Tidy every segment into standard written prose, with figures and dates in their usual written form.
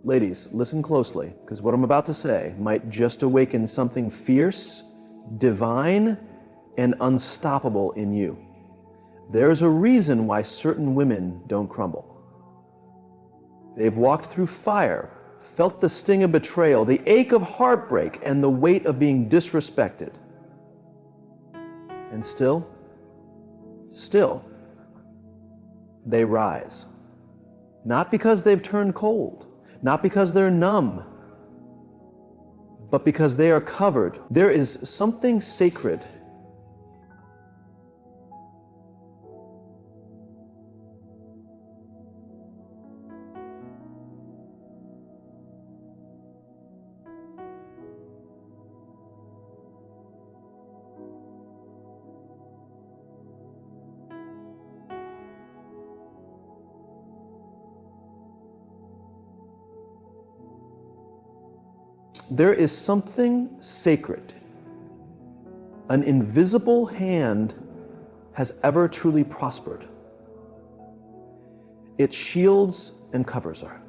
Ladies, listen closely, because what I'm about to say might just awaken something fierce, divine, and unstoppable in you. There's a reason why certain women don't crumble. They've walked through fire, felt the sting of betrayal, the ache of heartbreak, and the weight of being disrespected. And still, they rise. Not because they've turned cold, not because they're numb, but because they are covered. There is something sacred There is something sacred. An invisible hand has ever truly prospered. It shields and covers her.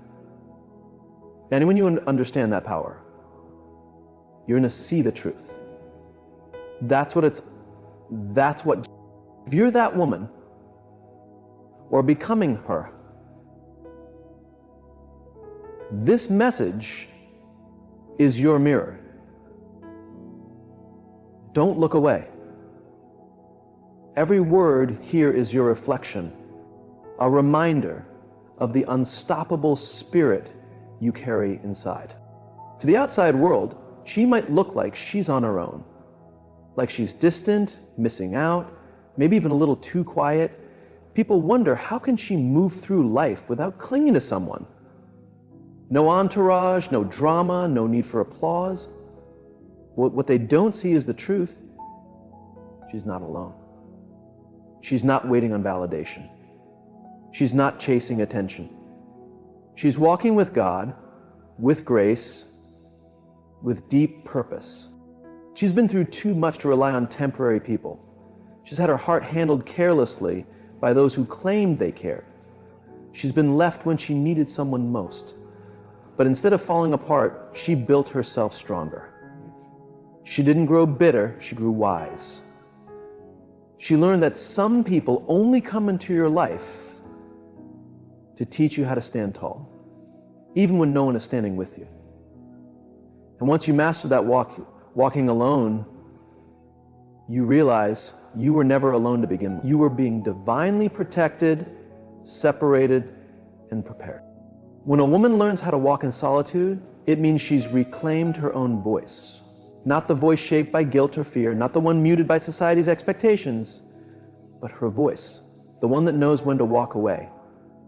And when you understand that power, you're going to see the truth. If you're that woman, or becoming her, this message is your mirror. Don't look away. Every word here is your reflection, a reminder of the unstoppable spirit you carry inside. To the outside world, she might look like she's on her own, like she's distant, missing out, maybe even a little too quiet. People wonder, how can she move through life without clinging to someone? No entourage, no drama, no need for applause. What they don't see is the truth. She's not alone. She's not waiting on validation. She's not chasing attention. She's walking with God, with grace, with deep purpose. She's been through too much to rely on temporary people. She's had her heart handled carelessly by those who claimed they cared. She's been left when she needed someone most. But instead of falling apart, she built herself stronger. She didn't grow bitter, she grew wise. She learned that some people only come into your life to teach you how to stand tall, even when no one is standing with you. And once you master that walking alone, you realize you were never alone to begin with. You were being divinely protected, separated, and prepared. When a woman learns how to walk in solitude, it means she's reclaimed her own voice. Not the voice shaped by guilt or fear, not the one muted by society's expectations, but her voice, the one that knows when to walk away,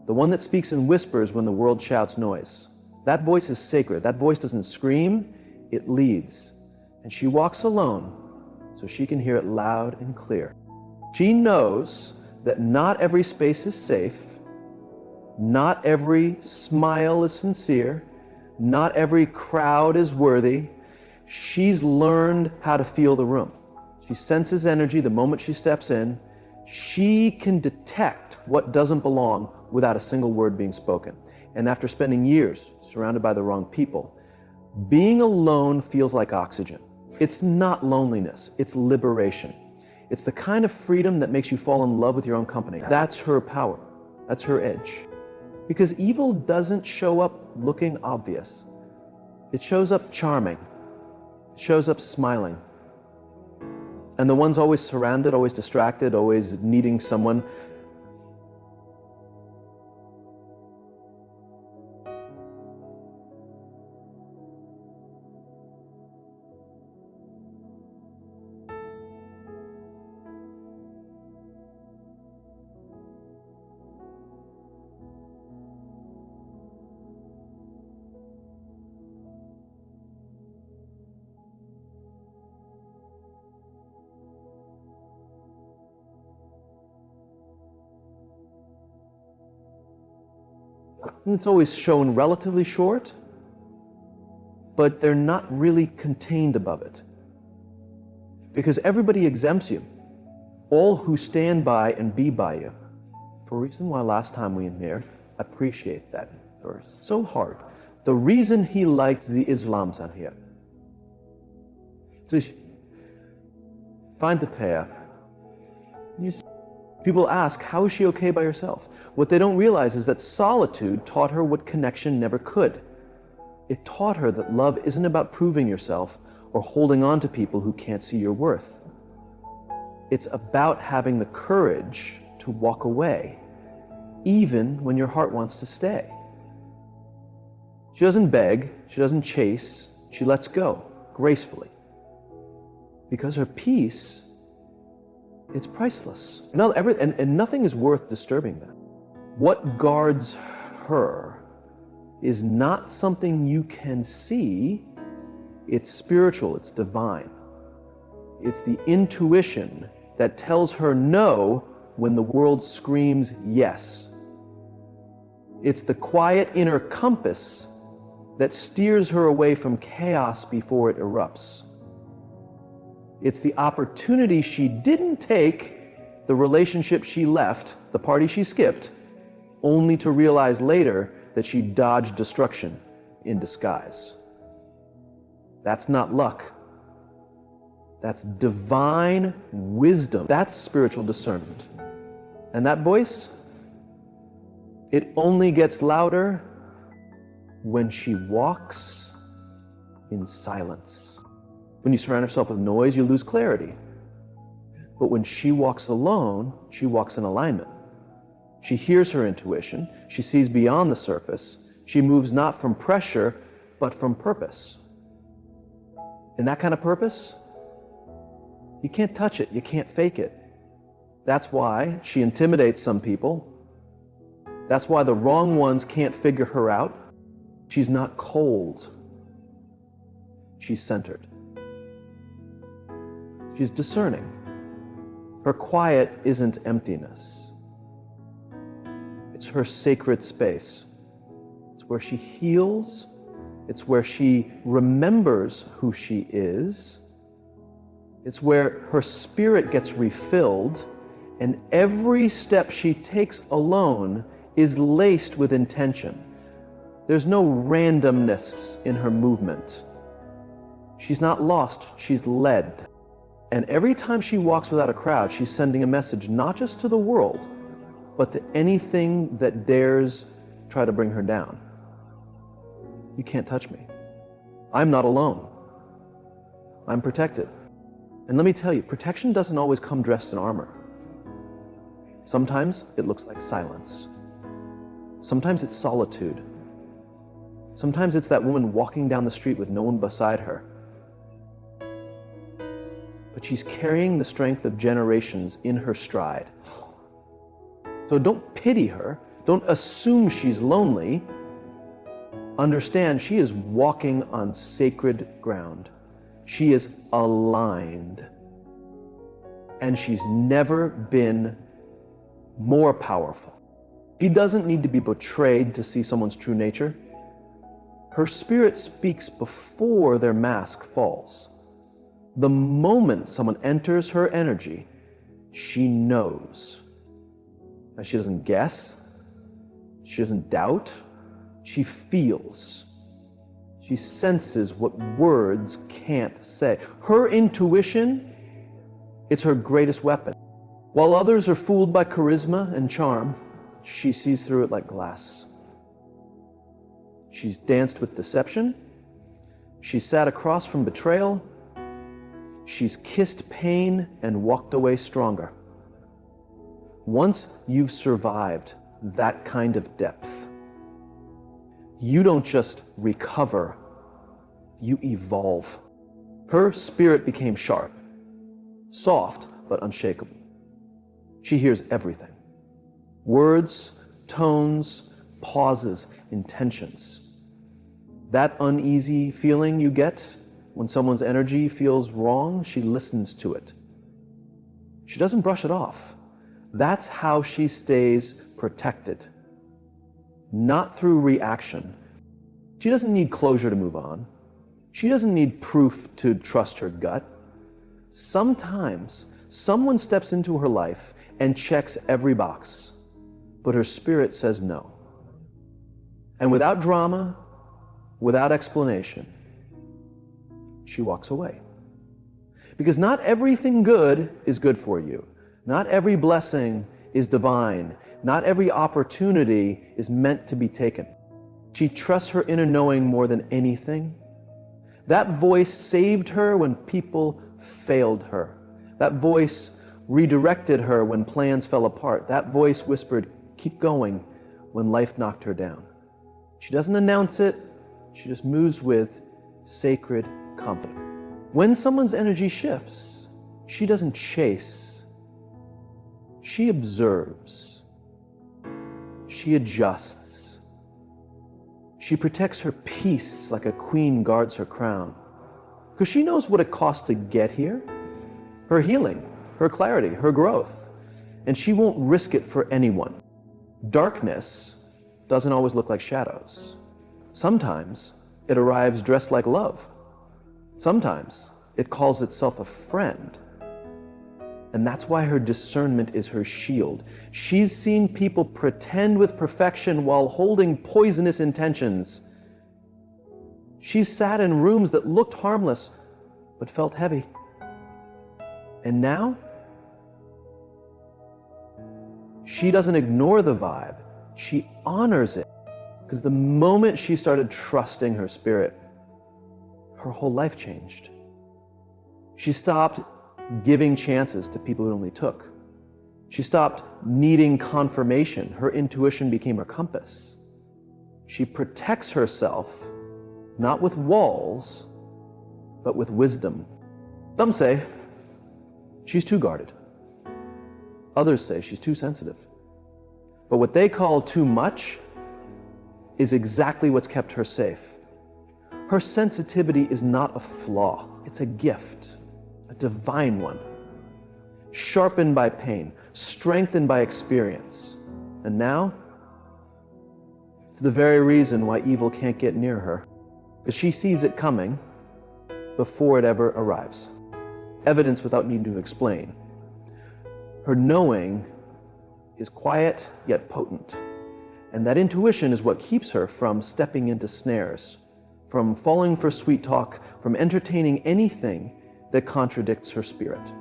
the one that speaks in whispers when the world shouts noise. That voice is sacred. That voice doesn't scream, it leads. And she walks alone so she can hear it loud and clear. She knows that not every space is safe, not every smile is sincere, not every crowd is worthy. She's learned how to feel the room. She senses energy the moment she steps in. She can detect what doesn't belong without a single word being spoken. And after spending years surrounded by the wrong people, being alone feels like oxygen. It's not loneliness, it's liberation. It's the kind of freedom that makes you fall in love with your own company. That's her power. That's her edge. Because evil doesn't show up looking obvious. It shows up charming. It shows up smiling. And the ones always surrounded, always distracted, always needing someone, and it's always shown relatively short, but they're not really contained above it. Because everybody exempts you, all who stand by and be by you. For a reason why last time we were here, appreciate that verse. So hard the reason he liked the Islam here. So find the pair. People ask, how is she okay by herself? What they don't realize is that solitude taught her what connection never could. It taught her that love isn't about proving yourself or holding on to people who can't see your worth. It's about having the courage to walk away, even when your heart wants to stay. She doesn't beg, she doesn't chase, she lets go gracefully. Because her peace, it's priceless. And nothing is worth disturbing that. What guards her is not something you can see, it's spiritual, it's divine. It's the intuition that tells her no when the world screams yes. It's the quiet inner compass that steers her away from chaos before it erupts. It's the opportunity she didn't take, the relationship she left, the party she skipped, only to realize later that she dodged destruction in disguise. That's not luck. That's divine wisdom. That's spiritual discernment. And that voice, it only gets louder when she walks in silence. When you surround yourself with noise, you lose clarity. But when she walks alone, she walks in alignment. She hears her intuition. She sees beyond the surface. She moves not from pressure, but from purpose. And that kind of purpose, you can't touch it. You can't fake it. That's why she intimidates some people. That's why the wrong ones can't figure her out. She's not cold. She's centered. She's discerning. Her quiet isn't emptiness. It's her sacred space. It's where she heals. It's where she remembers who she is. It's where her spirit gets refilled, and every step she takes alone is laced with intention. There's no randomness in her movement. She's not lost, she's led. And every time she walks without a crowd, she's sending a message not just to the world, but to anything that dares try to bring her down. You can't touch me. I'm not alone. I'm protected. And let me tell you, protection doesn't always come dressed in armor. Sometimes it looks like silence. Sometimes it's solitude. Sometimes it's that woman walking down the street with no one beside her. But she's carrying the strength of generations in her stride. So don't pity her. Don't assume she's lonely. Understand she is walking on sacred ground. She is aligned. And she's never been more powerful. She doesn't need to be betrayed to see someone's true nature. Her spirit speaks before their mask falls. The moment someone enters her energy, she knows. And she doesn't guess. She doesn't doubt. She feels. She senses what words can't say. Her intuition, it's her greatest weapon. While others are fooled by charisma and charm, she sees through it like glass. She's danced with deception. She's sat across from betrayal. She's kissed pain and walked away stronger. Once you've survived that kind of depth, you don't just recover, you evolve. Her spirit became sharp, soft, but unshakable. She hears everything. Words, tones, pauses, intentions. That uneasy feeling you get when someone's energy feels wrong, she listens to it. She doesn't brush it off. That's how she stays protected. Not through reaction. She doesn't need closure to move on. She doesn't need proof to trust her gut. Sometimes someone steps into her life and checks every box, but her spirit says no. And without drama, without explanation, she walks away. Because not everything good is good for you. Not every blessing is divine. Not every opportunity is meant to be taken. She trusts her inner knowing more than anything. That voice saved her when people failed her. That voice redirected her when plans fell apart. That voice whispered, "Keep going," when life knocked her down. She doesn't announce it, she just moves with sacred confidence. When someone's energy shifts, she doesn't chase. She observes. She adjusts. She protects her peace like a queen guards her crown. Because she knows what it costs to get here. Her healing, her clarity, her growth. And she won't risk it for anyone. Darkness doesn't always look like shadows. Sometimes it arrives dressed like love. Sometimes it calls itself a friend. And that's why her discernment is her shield. She's seen people pretend with perfection while holding poisonous intentions. She's sat in rooms that looked harmless, but felt heavy. And now, she doesn't ignore the vibe, she honors it. Because the moment she started trusting her spirit, her whole life changed. She stopped giving chances to people it only took. She stopped needing confirmation. Her intuition became her compass. She protects herself, not with walls, but with wisdom. Some say she's too guarded. Others say she's too sensitive. But what they call too much is exactly what's kept her safe. Her sensitivity is not a flaw, it's a gift, a divine one, sharpened by pain, strengthened by experience. And now, it's the very reason why evil can't get near her, because she sees it coming before it ever arrives. Evidence without needing to explain. Her knowing is quiet yet potent, and that intuition is what keeps her from stepping into snares, from falling for sweet talk, from entertaining anything that contradicts her spirit.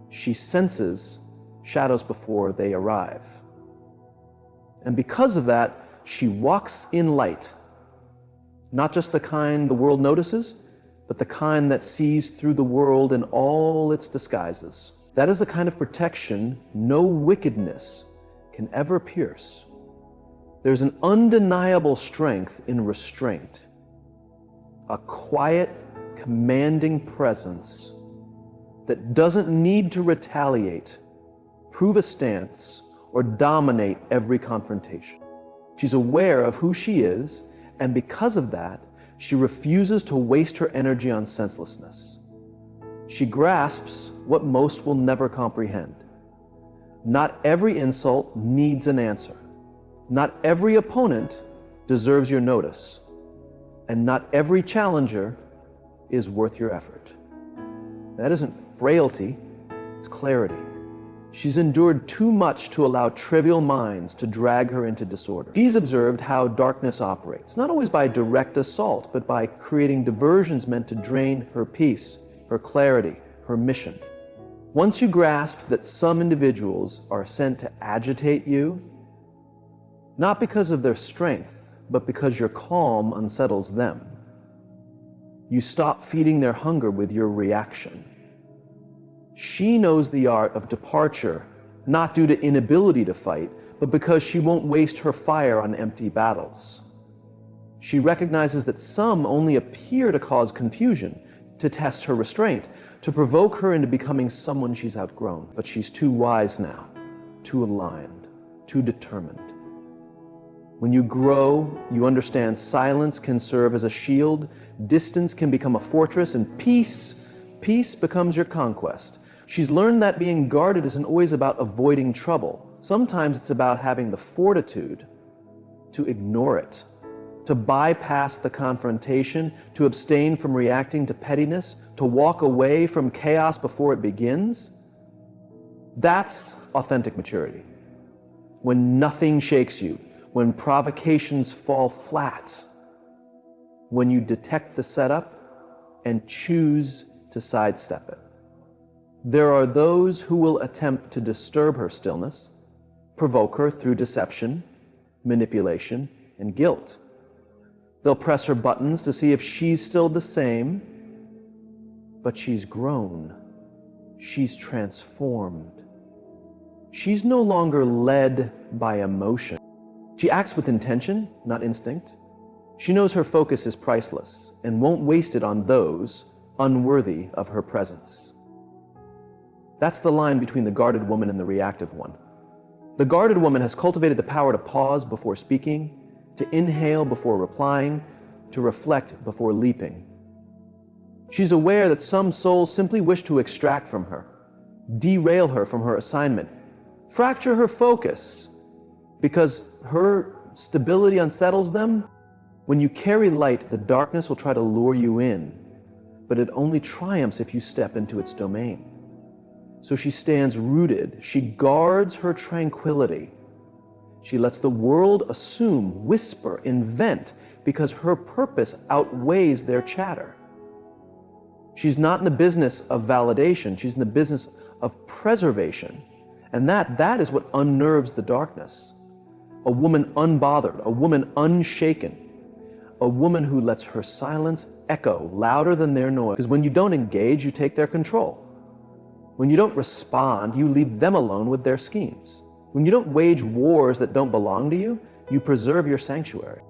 She senses shadows before they arrive. And because of that, she walks in light, not just the kind the world notices, but the kind that sees through the world in all its disguises. That is the kind of protection no wickedness can ever pierce. There's an undeniable strength in restraint, a quiet, commanding presence that doesn't need to retaliate, prove a stance, or dominate every confrontation. She's aware of who she is, and because of that, she refuses to waste her energy on senselessness. She grasps what most will never comprehend. Not every insult needs an answer. Not every opponent deserves your notice. And not every challenger is worth your effort. That isn't frailty, it's clarity. She's endured too much to allow trivial minds to drag her into disorder. She's observed how darkness operates, not always by direct assault, but by creating diversions meant to drain her peace, her clarity, her mission. Once you grasp that some individuals are sent to agitate you, not because of their strength, but because your calm unsettles them, you stop feeding their hunger with your reaction. She knows the art of departure, not due to inability to fight, but because she won't waste her fire on empty battles. She recognizes that some only appear to cause confusion, to test her restraint, to provoke her into becoming someone she's outgrown. But she's too wise now, too aligned, too determined. When you grow, you understand silence can serve as a shield, distance can become a fortress, and peace becomes your conquest. She's learned that being guarded isn't always about avoiding trouble. Sometimes it's about having the fortitude to ignore it, to bypass the confrontation, to abstain from reacting to pettiness, to walk away from chaos before it begins. That's authentic maturity. When nothing shakes you, when provocations fall flat, when you detect the setup and choose to sidestep it. There are those who will attempt to disturb her stillness, provoke her through deception, manipulation, and guilt. They'll press her buttons to see if she's still the same, but she's grown. She's transformed. She's no longer led by emotion. She acts with intention, not instinct. She knows her focus is priceless and won't waste it on those unworthy of her presence. That's the line between the guarded woman and the reactive one. The guarded woman has cultivated the power to pause before speaking, to inhale before replying, to reflect before leaping. She's aware that some souls simply wish to extract from her, derail her from her assignment, fracture her focus, because her stability unsettles them. When you carry light, the darkness will try to lure you in, but it only triumphs if you step into its domain. So she stands rooted. She guards her tranquility. She lets the world assume, whisper, invent, because her purpose outweighs their chatter. She's not in the business of validation. She's in the business of preservation. And that is what unnerves the darkness. A woman unbothered, a woman unshaken, a woman who lets her silence echo louder than their noise. Because when you don't engage, you take their control. When you don't respond, you leave them alone with their schemes. When you don't wage wars that don't belong to you, you preserve your sanctuary.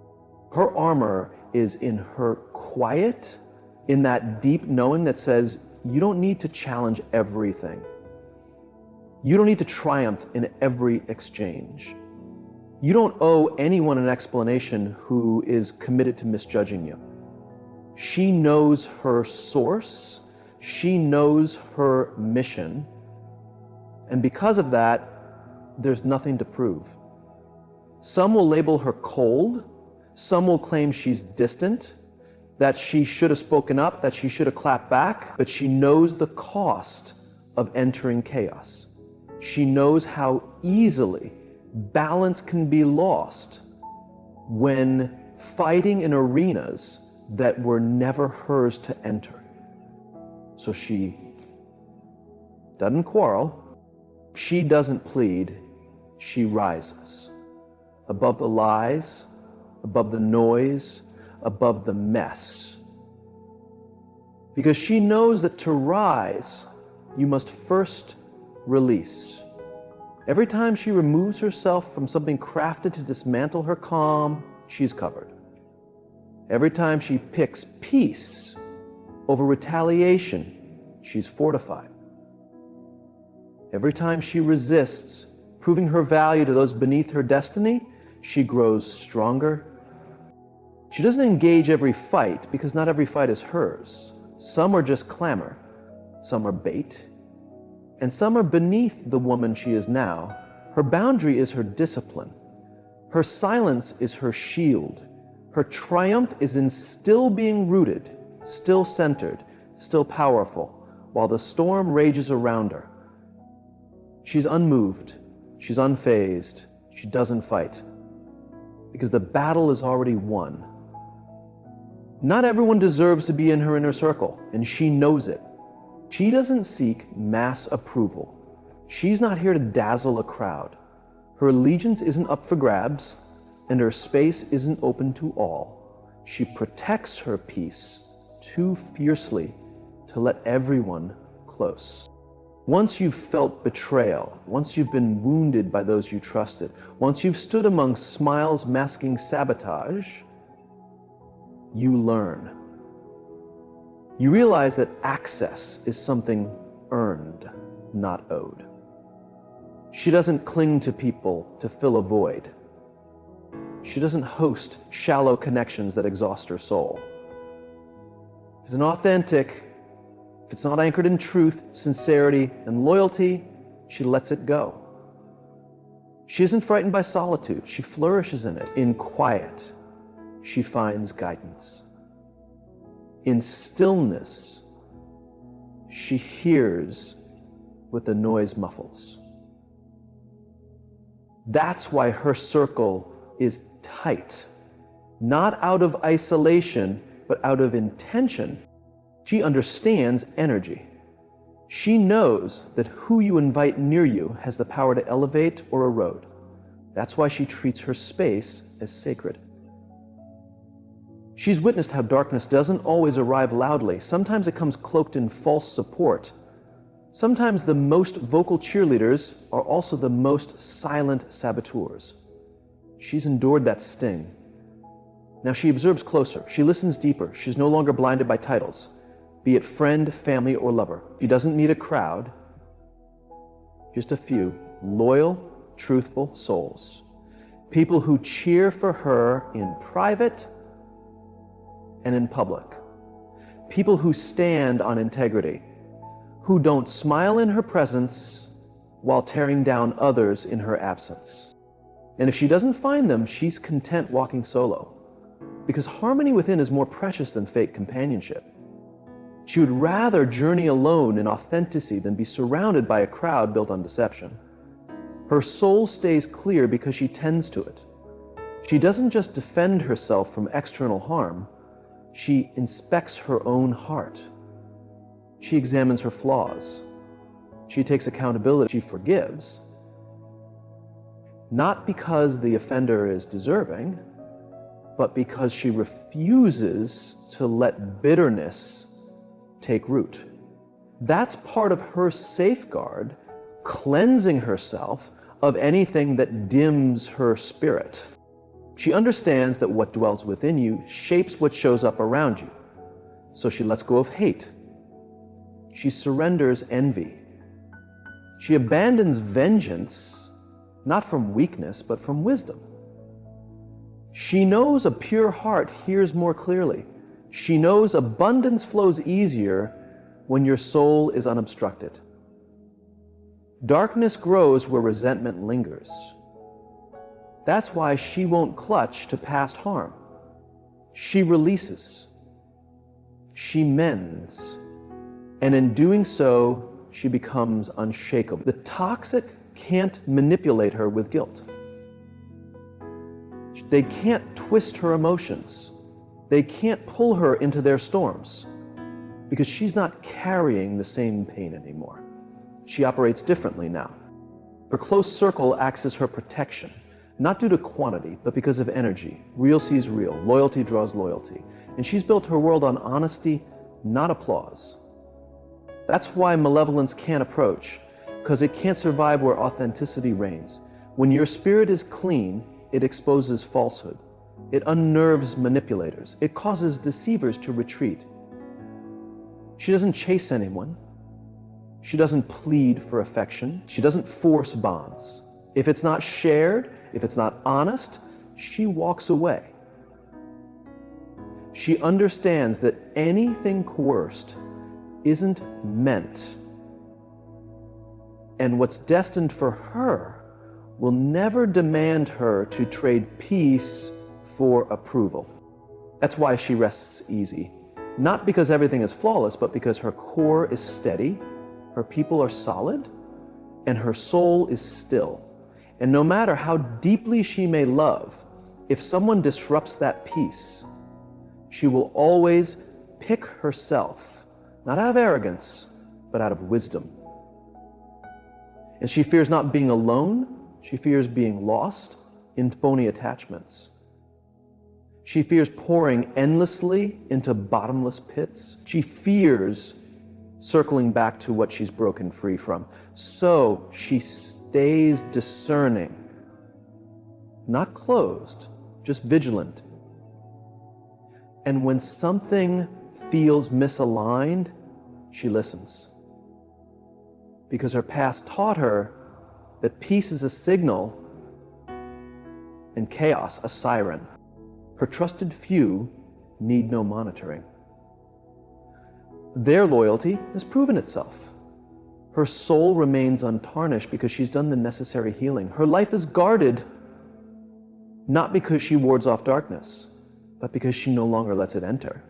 Her armor is in her quiet, in that deep knowing that says, you don't need to challenge everything. You don't need to triumph in every exchange. You don't owe anyone an explanation who is committed to misjudging you. She knows her source. She knows her mission, and because of that, there's nothing to prove. Some will label her cold, some will claim she's distant, that she should have spoken up, that she should have clapped back, but she knows the cost of entering chaos. She knows how easily balance can be lost when fighting in arenas that were never hers to enter. So she doesn't quarrel, she doesn't plead, she rises. Above the lies, above the noise, above the mess. Because she knows that to rise, you must first release. Every time she removes herself from something crafted to dismantle her calm, she's covered. Every time she picks peace over retaliation, she's fortified. Every time she resists, proving her value to those beneath her destiny, she grows stronger. She doesn't engage every fight because not every fight is hers. Some are just clamor, some are bait, and some are beneath the woman she is now. Her boundary is her discipline. Her silence is her shield. Her triumph is in still being rooted, still centered, still powerful, while the storm rages around her. She's unmoved, she's unfazed, she doesn't fight, because the battle is already won. Not everyone deserves to be in her inner circle, and she knows it. She doesn't seek mass approval. She's not here to dazzle a crowd. Her allegiance isn't up for grabs, and her space isn't open to all. She protects her peace too fiercely to let everyone close. Once you've felt betrayal, once you've been wounded by those you trusted, once you've stood among smiles masking sabotage, you learn. You realize that access is something earned, not owed. She doesn't cling to people to fill a void. She doesn't host shallow connections that exhaust her soul. If it's inauthentic, if it's not anchored in truth, sincerity, and loyalty, she lets it go. She isn't frightened by solitude. She flourishes in it. In quiet, she finds guidance. In stillness, she hears what the noise muffles. That's why her circle is tight, not out of isolation, but out of intention. She understands energy. She knows that who you invite near you has the power to elevate or erode. That's why she treats her space as sacred. She's witnessed how darkness doesn't always arrive loudly. Sometimes it comes cloaked in false support. Sometimes the most vocal cheerleaders are also the most silent saboteurs. She's endured that sting. Now she observes closer. She listens deeper. She's no longer blinded by titles, be it friend, family, or lover. She doesn't need a crowd, just a few loyal, truthful souls. People who cheer for her in private and in public. People who stand on integrity, who don't smile in her presence while tearing down others in her absence. And if she doesn't find them, she's content walking solo, because harmony within is more precious than fake companionship. She would rather journey alone in authenticity than be surrounded by a crowd built on deception. Her soul stays clear because she tends to it. She doesn't just defend herself from external harm, she inspects her own heart. She examines her flaws. She takes accountability. She forgives, not because the offender is deserving, but because she refuses to let bitterness take root. That's part of her safeguard, cleansing herself of anything that dims her spirit. She understands that what dwells within you shapes what shows up around you. So she lets go of hate. She surrenders envy. She abandons vengeance, not from weakness, but from wisdom. She knows a pure heart hears more clearly. She knows abundance flows easier when your soul is unobstructed. Darkness grows where resentment lingers. That's why she won't clutch to past harm. She releases. She mends. And in doing so, she becomes unshakable. The toxic can't manipulate her with guilt. They can't twist her emotions. They can't pull her into their storms because she's not carrying the same pain anymore. She operates differently now. Her close circle acts as her protection, not due to quantity, but because of energy. Real sees real. Loyalty draws loyalty. And she's built her world on honesty, not applause. That's why malevolence can't approach, because it can't survive where authenticity reigns. When your spirit is clean, it exposes falsehood. It unnerves manipulators. It causes deceivers to retreat. She doesn't chase anyone. She doesn't plead for affection. She doesn't force bonds. If it's not shared, if it's not honest, she walks away. She understands that anything coerced isn't meant, and what's destined for her will never demand her to trade peace for approval. That's why she rests easy. Not because everything is flawless, but because her core is steady, her people are solid, and her soul is still. And no matter how deeply she may love, if someone disrupts that peace, she will always pick herself, not out of arrogance, but out of wisdom. And she fears not being alone, she fears being lost in phony attachments. She fears pouring endlessly into bottomless pits. She fears circling back to what she's broken free from. So she stays discerning, not closed, just vigilant. And when something feels misaligned, she listens. Because her past taught her that peace is a signal and chaos a siren. Her trusted few need no monitoring. Their loyalty has proven itself. Her soul remains untarnished because she's done the necessary healing. Her life is guarded not because she wards off darkness, but because she no longer lets it enter.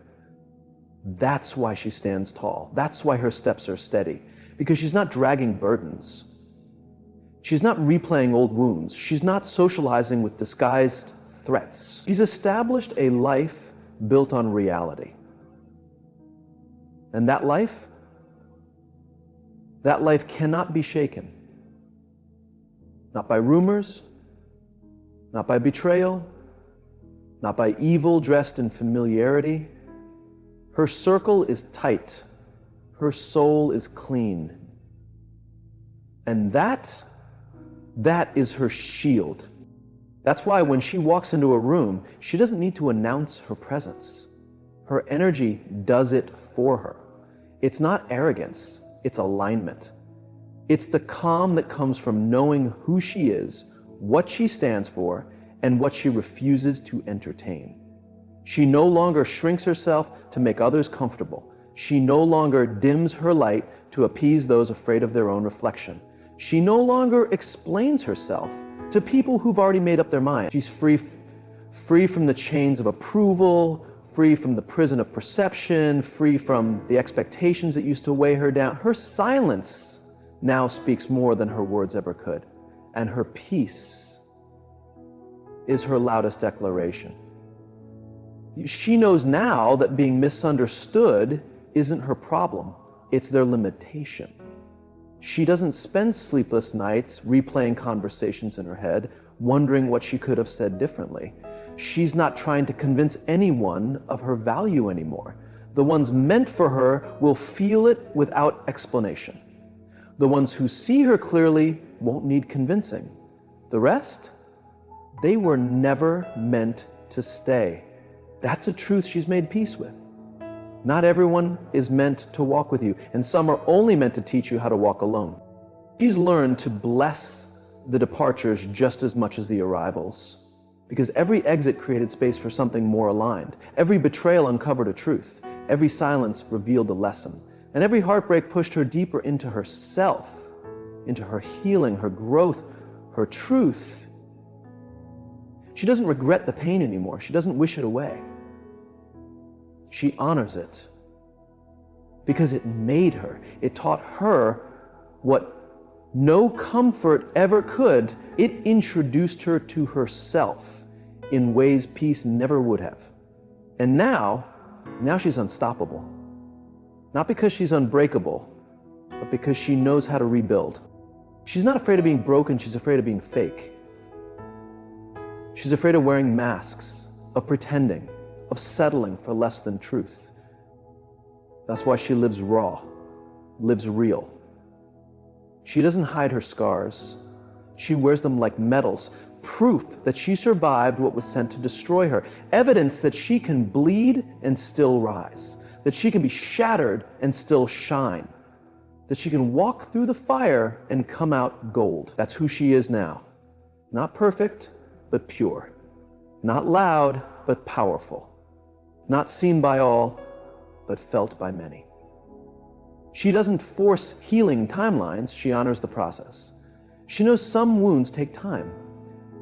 That's why she stands tall. That's why her steps are steady, because she's not dragging burdens. She's not replaying old wounds. She's not socializing with disguised threats. She's established a life built on reality. And that life cannot be shaken. Not by rumors, not by betrayal, not by evil dressed in familiarity. Her circle is tight. Her soul is clean. And that is her shield. That's why when she walks into a room, she doesn't need to announce her presence. Her energy does it for her. It's not arrogance, it's alignment. It's the calm that comes from knowing who she is, what she stands for, and what she refuses to entertain. She no longer shrinks herself to make others comfortable. She no longer dims her light to appease those afraid of their own reflection. She no longer explains herself to people who've already made up their mind. She's free from the chains of approval, free from the prison of perception, free from the expectations that used to weigh her down. Her silence now speaks more than her words ever could, and her peace is her loudest declaration. She knows now that being misunderstood isn't her problem, it's their limitation. She doesn't spend sleepless nights replaying conversations in her head, wondering what she could have said differently. She's not trying to convince anyone of her value anymore. The ones meant for her will feel it without explanation. The ones who see her clearly won't need convincing. The rest, they were never meant to stay. That's a truth she's made peace with. Not everyone is meant to walk with you, and some are only meant to teach you how to walk alone. She's learned to bless the departures just as much as the arrivals, because every exit created space for something more aligned. Every betrayal uncovered a truth. Every silence revealed a lesson. And every heartbreak pushed her deeper into herself, into her healing, her growth, her truth. She doesn't regret the pain anymore. She doesn't wish it away. She honors it because it made her. It taught her what no comfort ever could. It introduced her to herself in ways peace never would have. And now she's unstoppable. Not because she's unbreakable, but because she knows how to rebuild. She's not afraid of being broken, she's afraid of being fake. She's afraid of wearing masks, of pretending, of settling for less than truth. That's why she lives raw, lives real. She doesn't hide her scars. She wears them like medals, proof that she survived what was sent to destroy her, evidence that she can bleed and still rise, that she can be shattered and still shine, that she can walk through the fire and come out gold. That's who she is now. Not perfect, but pure. Not loud, but powerful. Not seen by all, but felt by many. She doesn't force healing timelines, she honors the process. She knows some wounds take time.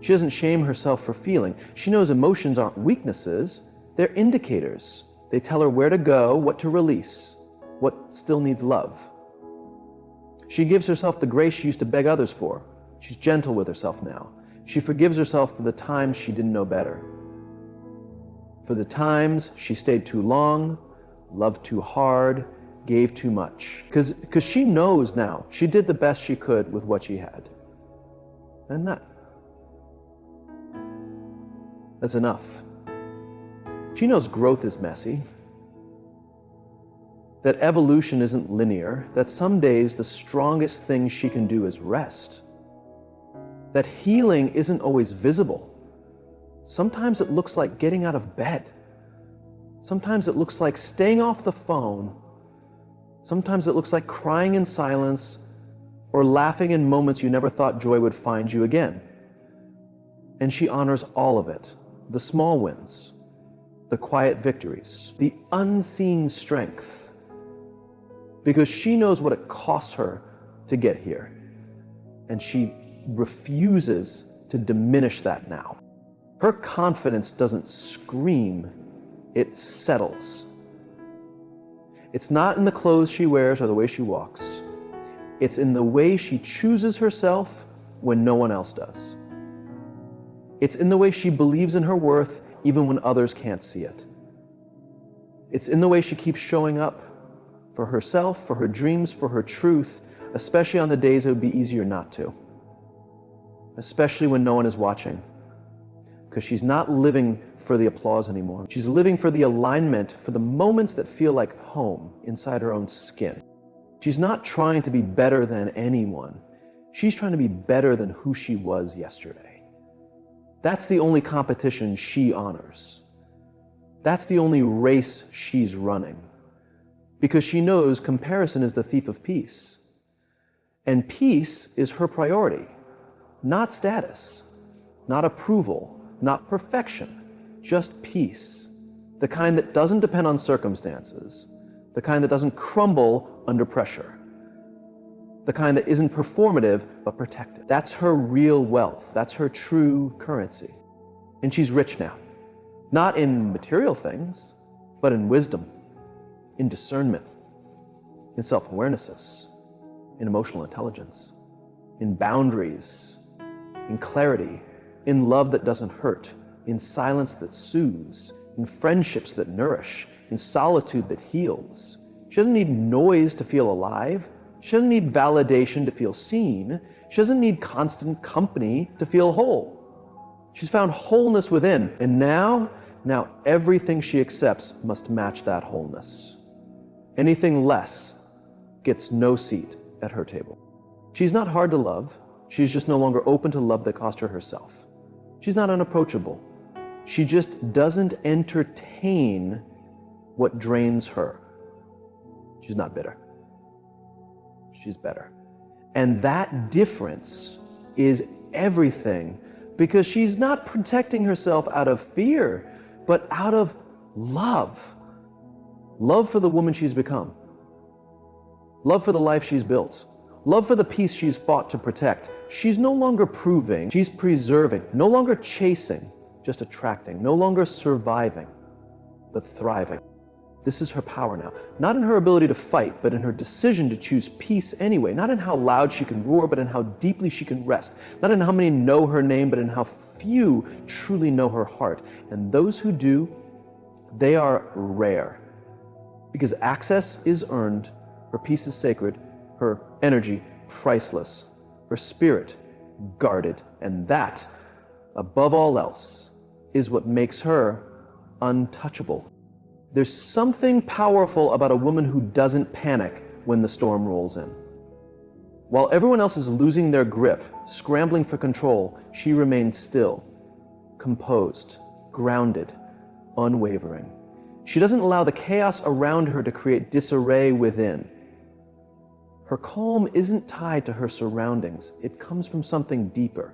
She doesn't shame herself for feeling. She knows emotions aren't weaknesses, they're indicators. They tell her where to go, what to release, what still needs love. She gives herself the grace she used to beg others for. She's gentle with herself now. She forgives herself for the times she didn't know better. For the times she stayed too long, loved too hard, gave too much. Because she knows now she did the best she could with what she had. And that's enough. She knows growth is messy, that evolution isn't linear, that some days the strongest thing she can do is rest, that healing isn't always visible. Sometimes it looks like getting out of bed. Sometimes it looks like staying off the phone. Sometimes it looks like crying in silence or laughing in moments you never thought joy would find you again. And she honors all of it, the small wins, the quiet victories, the unseen strength, because she knows what it costs her to get here, and she refuses to diminish that now. Her confidence doesn't scream, it settles. It's not in the clothes she wears or the way she walks. It's in the way she chooses herself when no one else does. It's in the way she believes in her worth even when others can't see it. It's in the way she keeps showing up for herself, for her dreams, for her truth, especially on the days it would be easier not to. Especially when no one is watching. Because she's not living for the applause anymore. She's living for the alignment, for the moments that feel like home inside her own skin. She's not trying to be better than anyone. She's trying to be better than who she was yesterday. That's the only competition she honors. That's the only race she's running. Because she knows comparison is the thief of peace. And peace is her priority, not status, not approval, not perfection, just peace. The kind that doesn't depend on circumstances, the kind that doesn't crumble under pressure, the kind that isn't performative but protected. That's her real wealth. That's her true currency. And she's rich now, not in material things, but in wisdom, in discernment, in self-awarenesses, in emotional intelligence, in boundaries, in clarity, in love that doesn't hurt, in silence that soothes, in friendships that nourish, in solitude that heals. She doesn't need noise to feel alive. She doesn't need validation to feel seen. She doesn't need constant company to feel whole. She's found wholeness within, and now everything she accepts must match that wholeness. Anything less gets no seat at her table. She's not hard to love. She's just no longer open to love that cost her herself. She's not unapproachable. She just doesn't entertain what drains her. She's not bitter. She's better. And that difference is everything, because she's not protecting herself out of fear, but out of love. Love for the woman she's become. Love for the life she's built. Love for the peace she's fought to protect. She's no longer proving, she's preserving, no longer chasing, just attracting, no longer surviving, but thriving. This is her power now. Not in her ability to fight, but in her decision to choose peace anyway. Not in how loud she can roar, but in how deeply she can rest. Not in how many know her name, but in how few truly know her heart. And those who do, they are rare. Because access is earned, her peace is sacred, her energy priceless, her spirit guarded. And that, above all else, is what makes her untouchable. There's something powerful about a woman who doesn't panic when the storm rolls in. While everyone else is losing their grip, scrambling for control, she remains still, composed, grounded, unwavering. She doesn't allow the chaos around her to create disarray within. Her calm isn't tied to her surroundings. It comes from something deeper,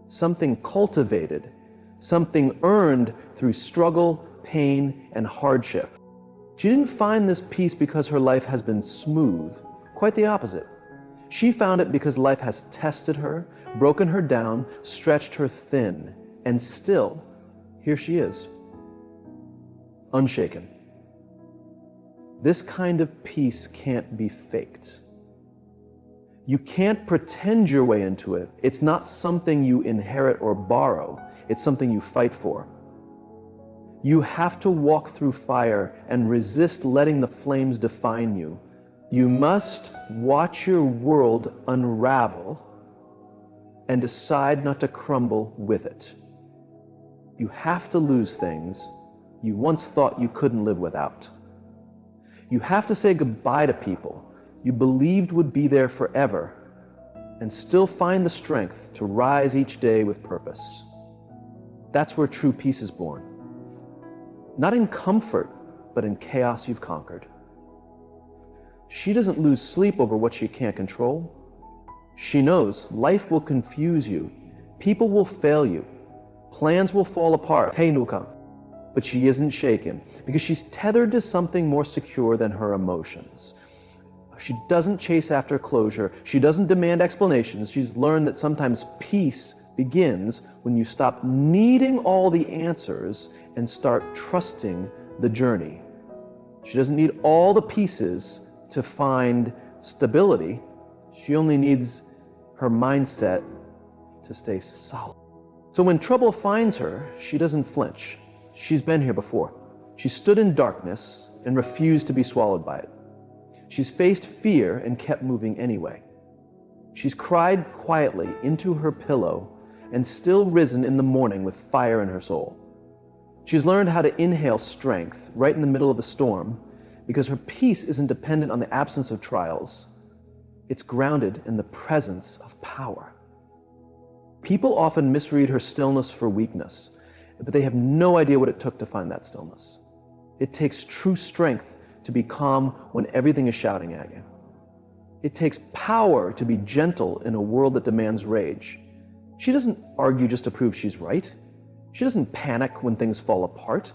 something cultivated, something earned through struggle, pain, and hardship. She didn't find this peace because her life has been smooth. Quite the opposite. She found it because life has tested her, broken her down, stretched her thin, and still, here she is, unshaken. This kind of peace can't be faked. You can't pretend your way into it. It's not something you inherit or borrow. It's something you fight for. You have to walk through fire and resist letting the flames define you. You must watch your world unravel and decide not to crumble with it. You have to lose things you once thought you couldn't live without. You have to say goodbye to people you believed would be there forever and still find the strength to rise each day with purpose. That's where true peace is born. Not in comfort, but in chaos you've conquered. She doesn't lose sleep over what she can't control. She knows life will confuse you. People will fail you. Plans will fall apart. But she isn't shaken because she's tethered to something more secure than her emotions. She doesn't chase after closure. She doesn't demand explanations. She's learned that sometimes peace begins when you stop needing all the answers and start trusting the journey. She doesn't need all the pieces to find stability. She only needs her mindset to stay solid. So when trouble finds her, she doesn't flinch. She's been here before. She stood in darkness and refused to be swallowed by it. She's faced fear and kept moving anyway. She's cried quietly into her pillow and still risen in the morning with fire in her soul. She's learned how to inhale strength right in the middle of the storm because her peace isn't dependent on the absence of trials. It's grounded in the presence of power. People often misread her stillness for weakness, but they have no idea what it took to find that stillness. It takes true strength to be calm when everything is shouting at you. It takes power to be gentle in a world that demands rage. She doesn't argue just to prove she's right. She doesn't panic when things fall apart.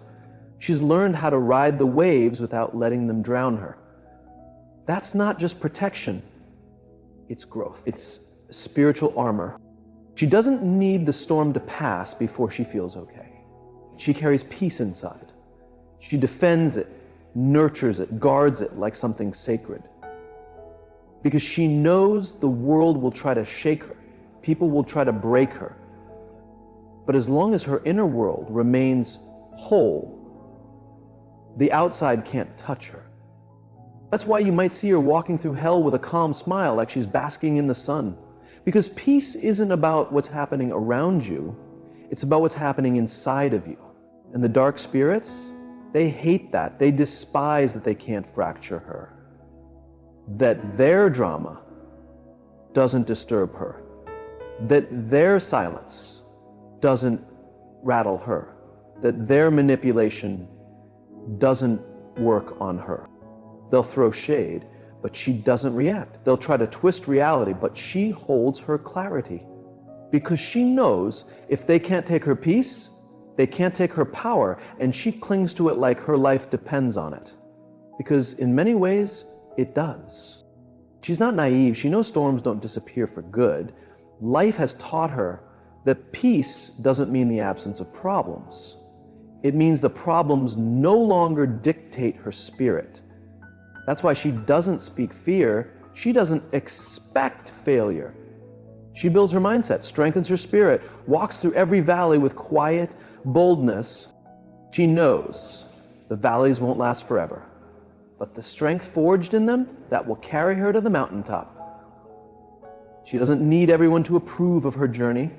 She's learned how to ride the waves without letting them drown her. That's not just protection, it's growth. It's spiritual armor. She doesn't need the storm to pass before she feels okay. She carries peace inside. She defends it, nurtures it, guards it like something sacred. Because she knows the world will try to shake her. People will try to break her. But as long as her inner world remains whole, the outside can't touch her. That's why you might see her walking through hell with a calm smile, like she's basking in the sun. Because peace isn't about what's happening around you, it's about what's happening inside of you. And the dark spirits, they hate that. They despise that they can't fracture her. That their drama doesn't disturb her. That their silence doesn't rattle her. That their manipulation doesn't work on her. They'll throw shade, but she doesn't react. They'll try to twist reality, but she holds her clarity. Because she knows if they can't take her peace, they can't take her power, and she clings to it like her life depends on it. Because in many ways, it does. She's not naive. She knows storms don't disappear for good. Life has taught her that peace doesn't mean the absence of problems. It means the problems no longer dictate her spirit. That's why she doesn't speak fear. She doesn't expect failure. She builds her mindset, strengthens her spirit, walks through every valley with quiet boldness. She knows the valleys won't last forever, but the strength forged in them, that will carry her to the mountaintop. She doesn't need everyone to approve of her journey.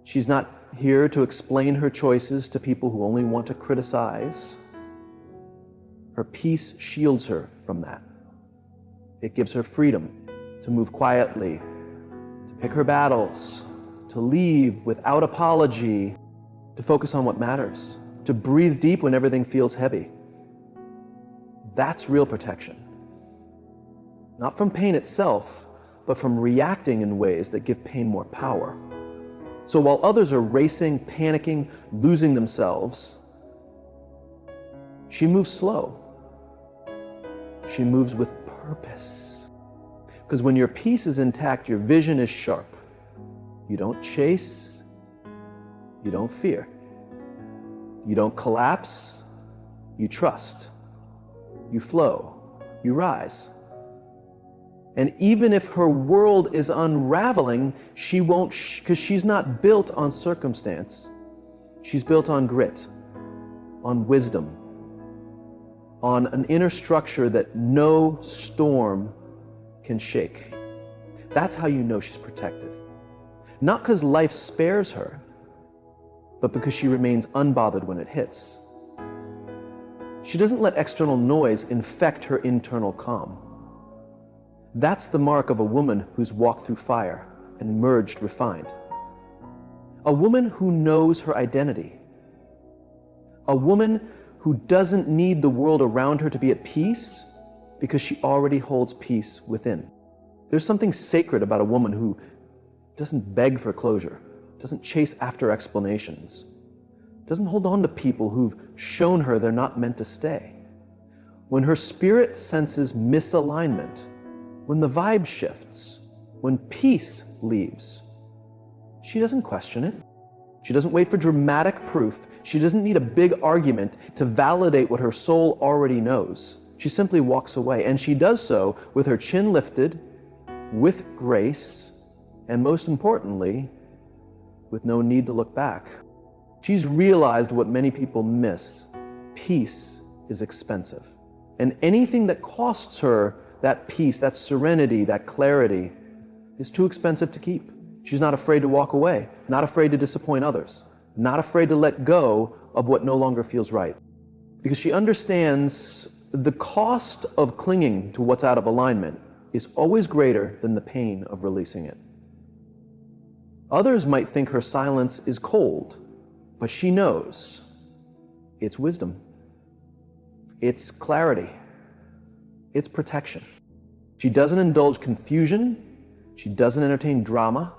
She's not here to explain her choices to people who only want to criticize. Her peace shields her from that. It gives her freedom to move quietly, to pick her battles, to leave without apology, to focus on what matters, to breathe deep when everything feels heavy. That's real protection. Not from pain itself, but from reacting in ways that give pain more power. So while others are racing, panicking, losing themselves, she moves slow. She moves with purpose. Because when your peace is intact, your vision is sharp. You don't chase, you don't fear. You don't collapse, you trust. You flow, you rise. And even if her world is unraveling, she won't, because she's not built on circumstance. She's built on grit, on wisdom, on an inner structure that no storm can shake. That's how you know she's protected. Not because life spares her, but because she remains unbothered when it hits. She doesn't let external noise infect her internal calm. That's the mark of a woman who's walked through fire and emerged refined. A woman who knows her identity. A woman who doesn't need the world around her to be at peace because she already holds peace within. There's something sacred about a woman who doesn't beg for closure, doesn't chase after explanations, doesn't hold on to people who've shown her they're not meant to stay. When her spirit senses misalignment, when the vibe shifts, when peace leaves, she doesn't question it. She doesn't wait for dramatic proof. She doesn't need a big argument to validate what her soul already knows. She simply walks away, and she does so with her chin lifted, with grace, and most importantly, with no need to look back. She's realized what many people miss. Peace is expensive. And anything that costs her that peace, that serenity, that clarity is too expensive to keep. She's not afraid to walk away, not afraid to disappoint others, not afraid to let go of what no longer feels right. Because she understands the cost of clinging to what's out of alignment is always greater than the pain of releasing it. Others might think her silence is cold, but she knows it's wisdom, it's clarity, it's protection. She doesn't indulge confusion, she doesn't entertain drama,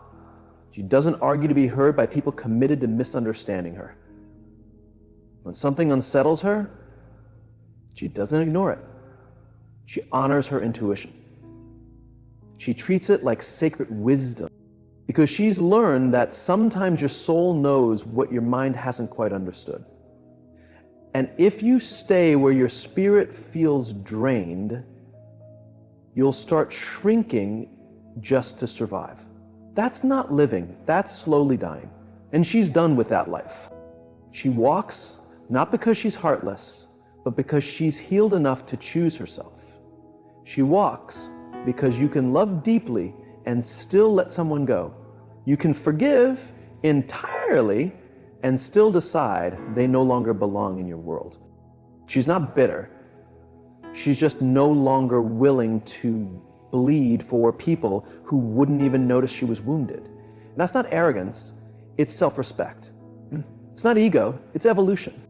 she doesn't argue to be heard by people committed to misunderstanding her. When something unsettles her, she doesn't ignore it. She honors her intuition. She treats it like sacred wisdom because she's learned that sometimes your soul knows what your mind hasn't quite understood. And if you stay where your spirit feels drained, you'll start shrinking just to survive. That's not living, that's slowly dying. And she's done with that life. She walks not because she's heartless, but because she's healed enough to choose herself. She walks because you can love deeply and still let someone go. You can forgive entirely and still decide they no longer belong in your world. She's not bitter. She's just no longer willing to bleed for people who wouldn't even notice she was wounded. And that's not arrogance, it's self-respect. It's not ego, it's evolution.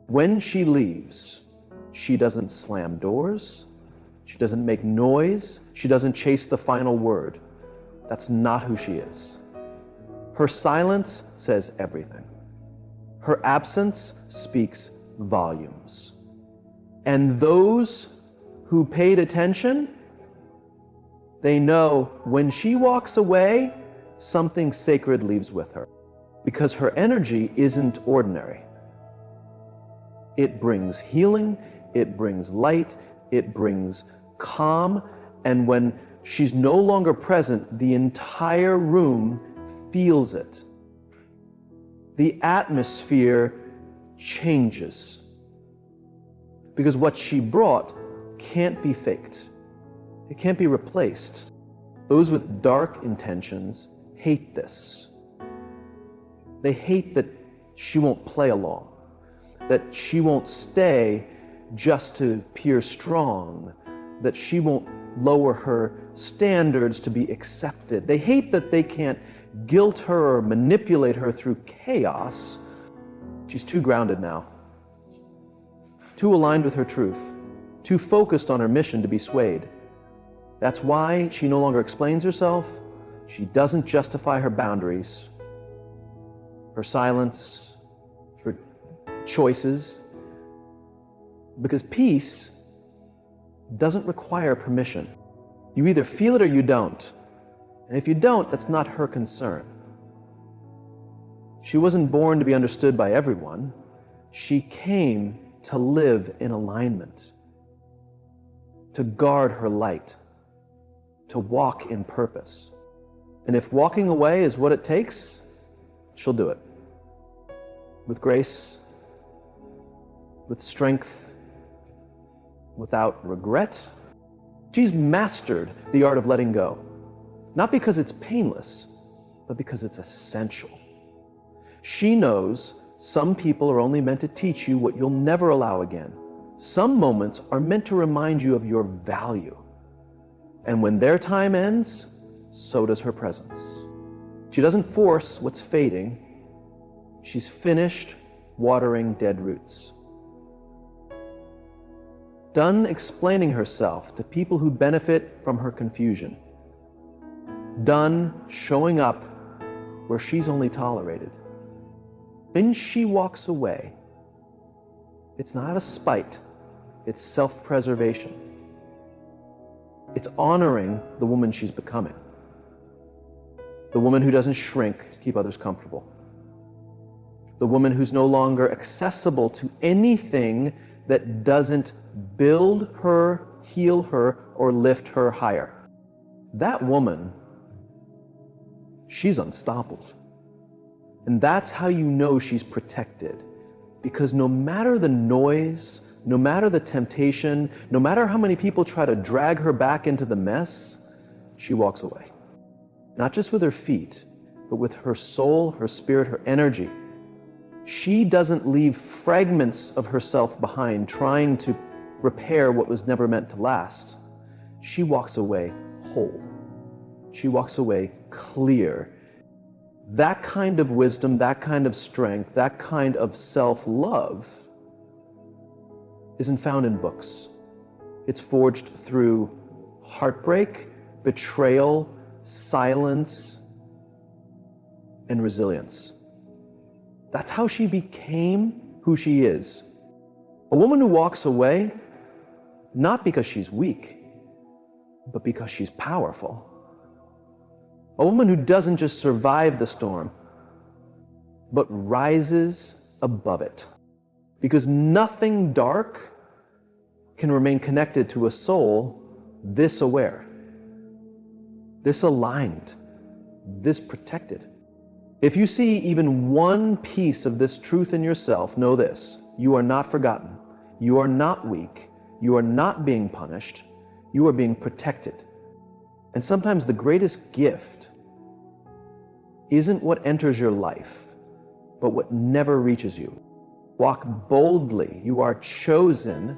When she leaves, she doesn't slam doors, she doesn't make noise, she doesn't chase the final word. That's not who she is. Her silence says everything. Her absence speaks volumes. And those who paid attention, they know when she walks away, something sacred leaves with her. Because her energy isn't ordinary. It brings healing, it brings light, it brings calm, and when she's no longer present, the entire room feels it. The atmosphere changes. Because what she brought can't be faked. It can't be replaced. Those with dark intentions hate this. They hate that she won't play along, that she won't stay just to appear strong, that she won't lower her standards to be accepted. They hate that they can't guilt her or manipulate her through chaos. She's too grounded now, too aligned with her truth, too focused on her mission to be swayed. That's why she no longer explains herself. She doesn't justify her boundaries, her silence, her choices, because peace doesn't require permission. You either feel it or you don't. And if you don't, that's not her concern. She wasn't born to be understood by everyone. She came to live in alignment, to guard her light, to walk in purpose. And if walking away is what it takes, she'll do it. With grace, with strength, without regret. She's mastered the art of letting go. Not because it's painless, but because it's essential. She knows some people are only meant to teach you what you'll never allow again. Some moments are meant to remind you of your value. And when their time ends, so does her presence. She doesn't force what's fading. She's finished watering dead roots. Done explaining herself to people who benefit from her confusion. Done showing up where she's only tolerated. When she walks away, it's not out of spite, it's self-preservation. It's honoring the woman she's becoming. The woman who doesn't shrink to keep others comfortable. The woman who's no longer accessible to anything that doesn't build her, heal her, or lift her higher. That woman, she's unstoppable. And that's how you know she's protected. Because no matter the noise, no matter the temptation, no matter how many people try to drag her back into the mess, she walks away. Not just with her feet, but with her soul, her spirit, her energy. She doesn't leave fragments of herself behind trying to repair what was never meant to last. She walks away whole. She walks away clear. That kind of wisdom, that kind of strength, that kind of self-love isn't found in books. It's forged through heartbreak, betrayal, silence, and resilience. That's how she became who she is. A woman who walks away, not because she's weak, but because she's powerful. A woman who doesn't just survive the storm, but rises above it. Because nothing dark can remain connected to a soul this aware, this aligned, this protected. If you see even one piece of this truth in yourself, know this: you are not forgotten, you are not weak, you are not being punished, you are being protected. And sometimes the greatest gift isn't what enters your life, but what never reaches you. Walk boldly. You are chosen